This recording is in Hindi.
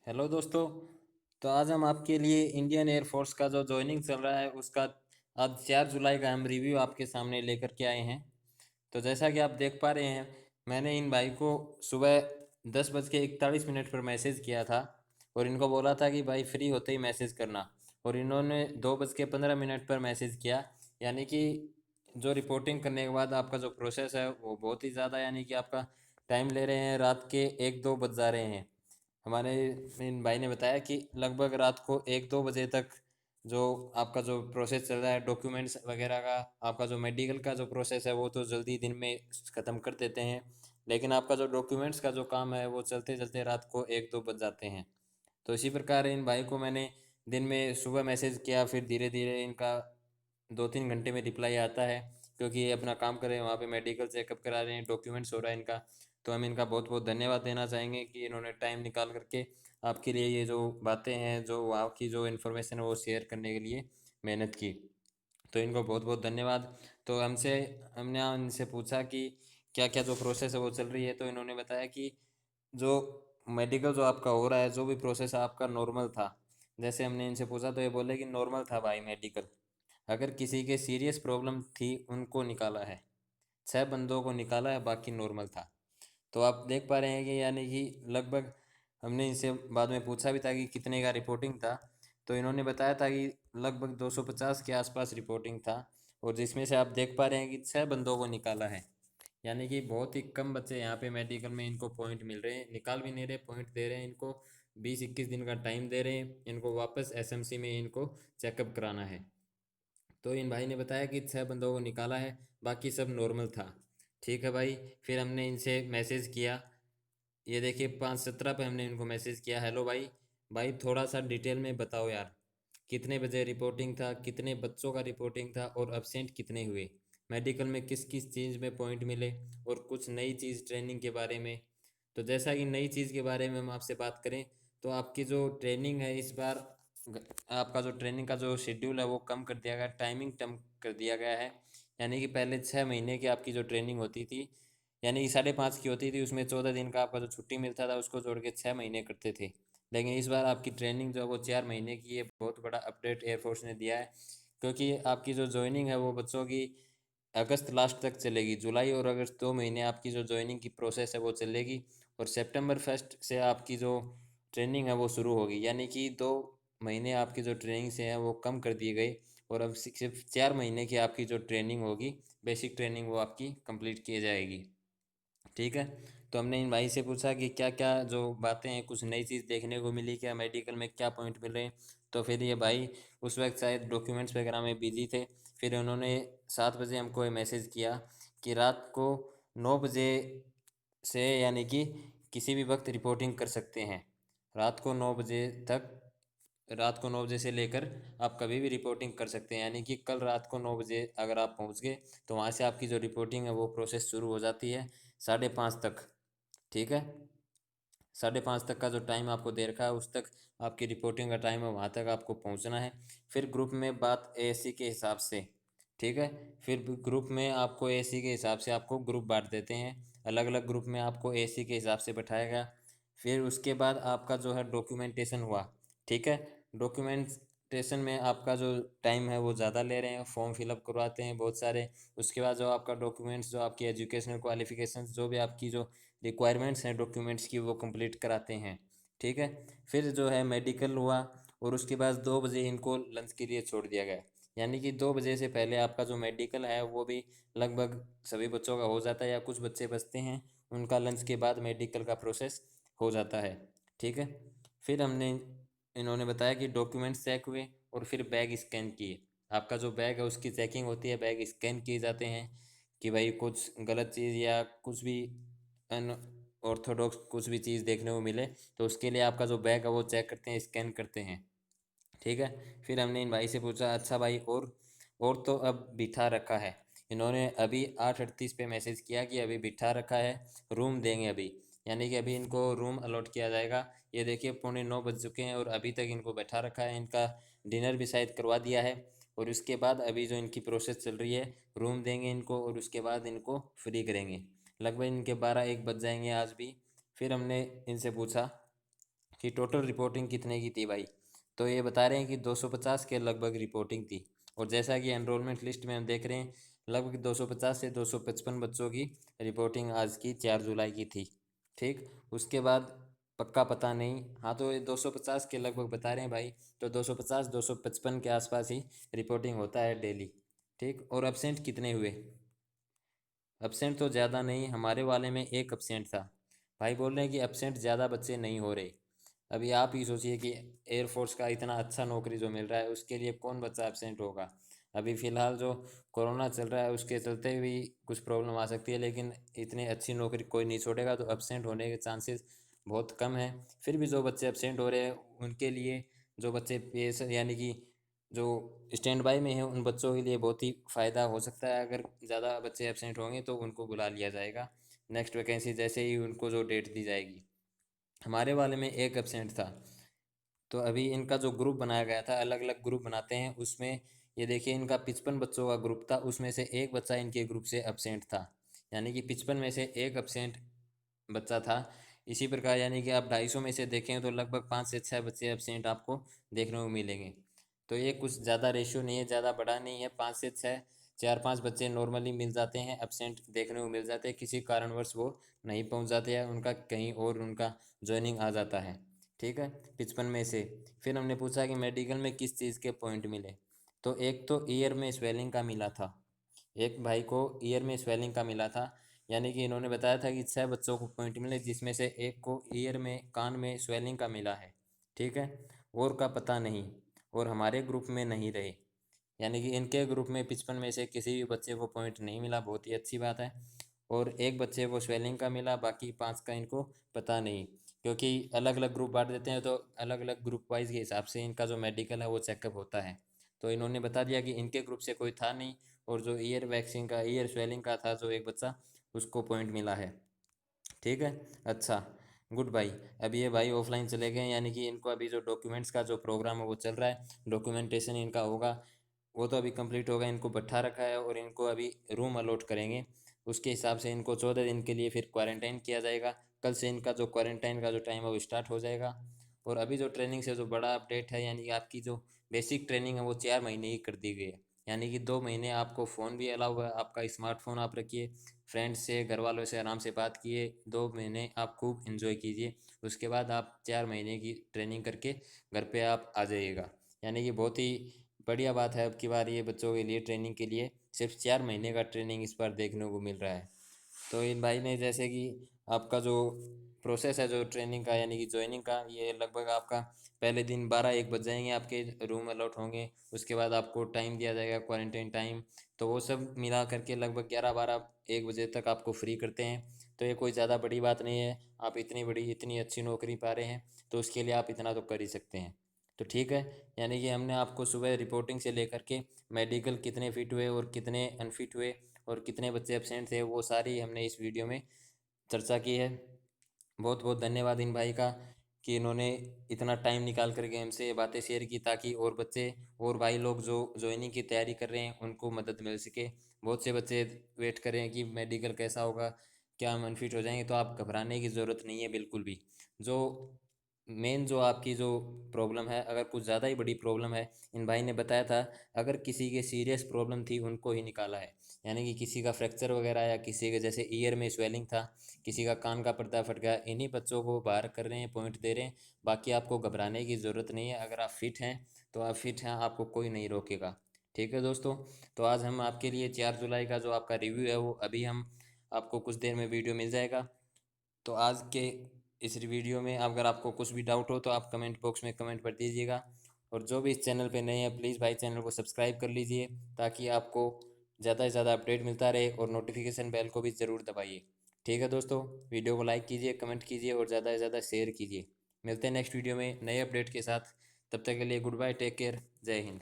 हेलो दोस्तों। तो आज हम आपके लिए इंडियन एयरफोर्स का जो ज्वाइनिंग चल रहा है उसका आज 4 जुलाई का हम रिव्यू आपके सामने लेकर के आए हैं। तो जैसा कि आप देख पा रहे हैं, मैंने इन भाई को सुबह 10:41 पर मैसेज किया था और इनको बोला था कि भाई फ्री होते ही मैसेज करना, और इन्होंने 2:15 पर मैसेज किया। यानी कि जो रिपोर्टिंग करने के बाद आपका जो प्रोसेस है वो बहुत ही ज़्यादा, यानी कि आपका टाइम ले रहे हैं, रात के 1-2 बज जा रहे हैं। हमारे इन भाई ने बताया कि लगभग रात को 1-2 बजे तक जो आपका जो प्रोसेस चल रहा है डॉक्यूमेंट्स वगैरह का, आपका जो मेडिकल का जो प्रोसेस है वो तो जल्दी दिन में ख़त्म कर देते हैं, लेकिन आपका जो डॉक्यूमेंट्स का जो काम है वो चलते चलते रात को 1-2 बज जाते हैं। तो इसी प्रकार इन भाई को मैंने दिन में सुबह मैसेज किया, फिर धीरे धीरे इनका 2-3 घंटे में रिप्लाई आता है, क्योंकि ये अपना काम कर रहे हैं, वहाँ पे मेडिकल चेकअप करा रहे हैं, डॉक्यूमेंट्स हो रहा है इनका। तो हम इनका बहुत बहुत धन्यवाद देना चाहेंगे कि इन्होंने टाइम निकाल करके आपके लिए ये जो बातें हैं, जो वहाँ की जो इन्फॉर्मेशन है वो शेयर करने के लिए मेहनत की। तो इनको बहुत बहुत धन्यवाद। तो हमने इनसे पूछा कि क्या क्या जो प्रोसेस है वो चल रही है, तो इन्होंने बताया कि जो मेडिकल जो आपका हो रहा है, जो भी प्रोसेस आपका नॉर्मल था। जैसे हमने इनसे पूछा तो ये बोले कि नॉर्मल था भाई मेडिकल, अगर किसी के सीरियस प्रॉब्लम थी उनको निकाला है, 6 बंदों को निकाला है, बाकी नॉर्मल था। तो आप देख पा रहे हैं कि यानी कि लगभग हमने इनसे बाद में पूछा भी था कि कितने का रिपोर्टिंग था, तो इन्होंने बताया था कि लगभग 250 के आसपास रिपोर्टिंग था, और जिसमें से आप देख पा रहे हैं कि 6 बंदों को निकाला है। यानी कि बहुत ही कम बच्चे यहाँ पे मेडिकल में इनको पॉइंट मिल रहे हैं, निकाल भी नहीं रहे, पॉइंट दे रहे हैं इनको। 20-21 दिन का टाइम दे रहे हैं इनको, वापस एसएमसी में इनको चेकअप कराना है। तो इन भाई ने बताया कि 6 बंदों को निकाला है, बाकी सब नॉर्मल था। ठीक है भाई। फिर हमने इनसे मैसेज किया, ये देखिए 5:17 पे हमने इनको मैसेज किया, हेलो भाई, भाई थोड़ा सा डिटेल में बताओ यार, कितने बजे रिपोर्टिंग था, कितने बच्चों का रिपोर्टिंग था, और अब्सेंट कितने हुए, मेडिकल में किस किस चीज़ में पॉइंट मिले, और कुछ नई चीज़ ट्रेनिंग के बारे में। तो जैसा कि नई चीज़ के बारे में हम आपसे बात करें, तो आपकी जो ट्रेनिंग है इस बार, आपका जो ट्रेनिंग का जो शेड्यूल है वो कम कर दिया गया, टाइमिंग कम कर दिया गया है। यानी कि पहले 6 महीने की आपकी जो ट्रेनिंग होती थी, यानी कि 5.5 की होती थी, उसमें 14 दिन का आपका जो छुट्टी मिलता था उसको जोड़ के 6 महीने करते थे। लेकिन इस बार आपकी ट्रेनिंग जो है वो 4 महीने की है। बहुत बड़ा अपडेट एयरफोर्स ने दिया है, क्योंकि आपकी जो ज्वाइनिंग है वो बच्चों की अगस्त लास्ट तक चलेगी। जुलाई और अगस्त 2 महीने आपकी जो ज्वाइनिंग की प्रोसेस है वो चलेगी, और सितंबर फर्स्ट से आपकी जो ट्रेनिंग है वो शुरू होगी। यानी कि 2 महीने आपकी जो ट्रेनिंग से है वो कम कर दी गई, और अब सिर्फ 4 महीने की आपकी जो ट्रेनिंग होगी, बेसिक ट्रेनिंग, वो आपकी कंप्लीट की जाएगी। ठीक है। तो हमने इन भाई से पूछा कि क्या क्या जो बातें हैं, कुछ नई चीज़ देखने को मिली क्या, मेडिकल में क्या पॉइंट मिल रहे हैं। तो फिर ये भाई उस वक्त शायद डॉक्यूमेंट्स वगैरह में बिजी थे। फिर उन्होंने 7 बजे हमको ये मैसेज किया कि रात को 9 बजे से, यानी कि किसी भी वक्त रिपोर्टिंग कर सकते हैं। रात को 9 बजे तक, रात को 9 बजे से लेकर आप कभी भी रिपोर्टिंग कर सकते हैं। यानी कि कल रात को 9 बजे अगर आप पहुंच गए तो वहाँ से आपकी जो रिपोर्टिंग है वो प्रोसेस शुरू हो जाती है 5:30 तक। ठीक है। 5:30 तक का जो टाइम आपको दे रखा है उस तक आपकी रिपोर्टिंग का टाइम है, वहाँ तक आपको पहुँचना है। फिर ग्रुप में बात एएससी के हिसाब से। ठीक है। फिर ग्रुप में आपको एएससी के हिसाब से आपको ग्रुप बांट देते हैं, अलग अलग ग्रुप में आपको एएससी के हिसाब से बैठाया गया। फिर उसके बाद आपका जो है डॉक्यूमेंटेशन हुआ। ठीक है। डॉक्यूमेंटेशन में आपका जो टाइम है वो ज़्यादा ले रहे हैं, फॉर्म फिलअप करवाते हैं बहुत सारे। उसके बाद जो आपका डॉक्यूमेंट्स, जो आपकी एजुकेशनल क्वालिफिकेशंस, जो भी आपकी जो रिक्वायरमेंट्स हैं डॉक्यूमेंट्स की, वो कंप्लीट कराते हैं। ठीक है। फिर जो है मेडिकल हुआ, और उसके बाद 2 बजे इनको लंच के लिए छोड़ दिया गया। यानी कि 2 बजे से पहले आपका जो मेडिकल है वो भी लगभग सभी बच्चों का हो जाता है, या कुछ बच्चे बचते हैं, उनका लंच के बाद मेडिकल का प्रोसेस हो जाता है। ठीक है। फिर हमने इन्होंने बताया कि डॉक्यूमेंट्स चेक हुए, और फिर बैग स्कैन किए। आपका जो बैग है उसकी चेकिंग होती है, बैग स्कैन किए जाते हैं कि भाई कुछ गलत चीज़ या कुछ भी अनऑर्थोडॉक्स कुछ भी चीज़ देखने को मिले, तो उसके लिए आपका जो बैग है वो चेक करते हैं, स्कैन करते हैं। ठीक है। फिर हमने इन भाई से पूछा, अच्छा भाई और तो अब बिठा रखा है। इन्होंने अभी 8:38 पे मैसेज किया कि अभी बिठा रखा है, रूम देंगे अभी। यानी कि अभी इनको रूम अलॉट किया जाएगा। ये देखिए 8:45 बज चुके हैं और अभी तक इनको बैठा रखा है। इनका डिनर भी शायद करवा दिया है, और उसके बाद अभी जो इनकी प्रोसेस चल रही है, रूम देंगे इनको, और उसके बाद इनको फ्री करेंगे। लगभग इनके 12-1 बज जाएंगे आज भी। फिर हमने इनसे पूछा कि टोटल रिपोर्टिंग कितने की थी भाई। तो ये बता रहे हैं कि 250 के लगभग रिपोर्टिंग थी। और जैसा कि एनरोलमेंट लिस्ट में हम देख रहे हैं, लगभग 250 से 255 बच्चों की रिपोर्टिंग आज की 4 जुलाई की थी। ठीक, उसके बाद पक्का पता नहीं। हाँ, तो ये 250 के लगभग बता रहे हैं भाई। तो 250 255 के आसपास ही रिपोर्टिंग होता है डेली। ठीक, और एब्सेंट कितने हुए? एब्सेंट तो ज़्यादा नहीं, हमारे वाले में एक एब्सेंट था। भाई बोल रहे हैं कि एब्सेंट ज़्यादा बच्चे नहीं हो रहे। अभी आप ही सोचिए कि एयरफोर्स का इतना अच्छा नौकरी जो मिल रहा है उसके लिए कौन बच्चा एब्सेंट होगा। अभी फ़िलहाल जो कोरोना चल रहा है उसके चलते भी कुछ प्रॉब्लम आ सकती है, लेकिन इतनी अच्छी नौकरी कोई नहीं छोड़ेगा, तो एब्सेंट होने के चांसेस बहुत कम हैं। फिर भी जो बच्चे एब्सेंट हो रहे हैं उनके लिए, जो बच्चे पेश यानी कि जो स्टैंड बाय में है, उन बच्चों के लिए बहुत ही फ़ायदा हो सकता है। अगर ज़्यादा बच्चे एब्सेंट होंगे तो उनको बुला लिया जाएगा नेक्स्ट वैकेंसी जैसे ही उनको जो डेट दी जाएगी। हमारे वाले में एक एब्सेंट था। तो अभी इनका जो ग्रुप बनाया गया था, अलग अलग ग्रुप बनाते हैं, उसमें ये देखिए इनका 55 बच्चों का ग्रुप था, उसमें से एक बच्चा इनके ग्रुप से एब्सेंट था। यानी कि 55 में से एक एब्सेंट बच्चा था। इसी प्रकार यानी कि आप 250 में से देखें तो लगभग 5 से 6 बच्चे एब्सेंट आपको देखने को मिलेंगे। तो ये कुछ ज़्यादा रेशियो नहीं है, ज़्यादा बड़ा नहीं है। 5 से 6, 4-5 बच्चे नॉर्मली मिल जाते हैं, एब्सेंट देखने को मिल जाते हैं, किसी कारणवश वो नहीं पहुंच जाते हैं, उनका कहीं और उनका ज्वाइनिंग आ जाता है। ठीक है, 55 में से। फिर हमने पूछा कि मेडिकल में किस चीज़ के पॉइंट मिले। तो एक तो ईयर में स्वेलिंग का मिला था, एक भाई को ईयर में स्वेलिंग का मिला था। यानी कि इन्होंने बताया था कि 6 बच्चों को पॉइंट मिले, जिसमें से एक को ईयर में कान में स्वेलिंग का मिला है। ठीक है, और का पता नहीं, और हमारे ग्रुप में नहीं रहे। यानी कि इनके ग्रुप में 55 में से किसी भी बच्चे को पॉइंट नहीं मिला, बहुत ही अच्छी बात है। और एक बच्चे को स्वेलिंग का मिला, बाकी 5 का इनको पता नहीं। क्योंकि अलग अलग ग्रुप बांट देते हैं, तो अलग अलग ग्रुप वाइज के हिसाब से इनका जो मेडिकल है वो चेकअप होता है। तो इन्होंने बता दिया कि इनके ग्रुप से कोई था नहीं, और जो ईयर वैक्सीन का, ईयर स्वेलिंग का था जो एक बच्चा, उसको पॉइंट मिला है। ठीक है, अच्छा, गुड भाई। अभी ये भाई ऑफलाइन चले गए, यानी कि इनको अभी जो डॉक्यूमेंट्स का जो प्रोग्राम है वो चल रहा है, डॉक्यूमेंटेशन इनका होगा, वो तो अभी कंप्लीट होगा। इनको बैठा रखा है और इनको अभी रूम अलॉट करेंगे। उसके हिसाब से इनको 14 दिन के लिए फिर क्वारंटाइन किया जाएगा। कल से इनका जो क्वारंटाइन का जो टाइम है वो स्टार्ट हो जाएगा। और अभी जो ट्रेनिंग से जो बड़ा अपडेट है, यानी कि आपकी जो बेसिक ट्रेनिंग है वो 4 महीने ही कर दी गई है। यानी कि 2 महीने आपको फ़ोन भी अलाउ है, आपका स्मार्टफोन आप रखिए, फ्रेंड्स से, घर वालों से आराम से बात किए, 2 महीने आप खूब इंजॉय कीजिए। उसके बाद आप 4 महीने की ट्रेनिंग करके घर पे आप आ जाइएगा। यानी कि बहुत ही बढ़िया बात है। अब की बार ये बच्चों के लिए ट्रेनिंग के लिए सिर्फ 4 महीने का ट्रेनिंग इस बार देखने को मिल रहा है। तो इन भाई ने जैसे कि आपका जो प्रोसेस है जो ट्रेनिंग का, यानी कि ज्वाइनिंग का, ये लगभग आपका पहले दिन 12-1 बज जाएंगे, आपके रूम अलॉट होंगे। उसके बाद आपको टाइम दिया जाएगा, क्वारंटाइन टाइम। तो वो सब मिला करके लगभग 11-12-1 बजे तक आपको फ्री करते हैं। तो ये कोई ज़्यादा बड़ी बात नहीं है। आप इतनी बड़ी इतनी अच्छी नौकरी पा रहे हैं, तो उसके लिए आप इतना तो कर ही सकते हैं। तो ठीक है, यानी कि हमने आपको सुबह रिपोर्टिंग से लेकर के मेडिकल कितने फिट हुए और कितने अनफिट हुए और कितने बच्चे एब्सेंट थे, वो सारी हमने इस वीडियो में चर्चा की है। बहुत बहुत धन्यवाद इन भाई का कि इन्होंने इतना टाइम निकाल करके हमसे ये बातें शेयर की, ताकि और बच्चे और भाई लोग जो ज्वाइनिंग की तैयारी कर रहे हैं उनको मदद मिल सके। बहुत से बच्चे वेट कर रहे हैं कि मेडिकल कैसा होगा, क्या हम अनफिट हो जाएंगे। तो आप घबराने की ज़रूरत नहीं है बिल्कुल भी। जो मेन जो आपकी जो प्रॉब्लम है, अगर कुछ ज़्यादा ही बड़ी प्रॉब्लम है, इन भाई ने बताया था, अगर किसी के सीरियस प्रॉब्लम थी उनको ही निकाला है। यानी कि किसी का फ्रैक्चर वगैरह, या किसी के जैसे ईयर में स्वेलिंग था, किसी का कान का पर्दा फट गया, इन्हीं बच्चों को बाहर कर रहे हैं, पॉइंट दे रहे हैं। बाकी आपको घबराने की ज़रूरत नहीं है। अगर आप फिट हैं तो आप फिट हैं, आपको कोई नहीं रोकेगा। ठीक है दोस्तों, तो आज हम आपके लिए 4 जुलाई का जो आपका रिव्यू है वो अभी हम आपको कुछ देर में वीडियो मिल जाएगा। तो आज के इस वीडियो में अगर आपको कुछ भी डाउट हो तो आप कमेंट बॉक्स में कमेंट कर दीजिएगा। और जो भी इस चैनल पे नए हैं, प्लीज़ भाई चैनल को सब्सक्राइब कर लीजिए, ताकि आपको ज़्यादा से ज़्यादा अपडेट मिलता रहे, और नोटिफिकेशन बेल को भी ज़रूर दबाइए। ठीक है दोस्तों, वीडियो को लाइक कीजिए, कमेंट कीजिए और ज़्यादा से ज़्यादा शेयर कीजिए। मिलते हैं नेक्स्ट वीडियो में नए अपडेट के साथ। तब तक के लिए गुड बाय, टेक केयर, जय हिंद।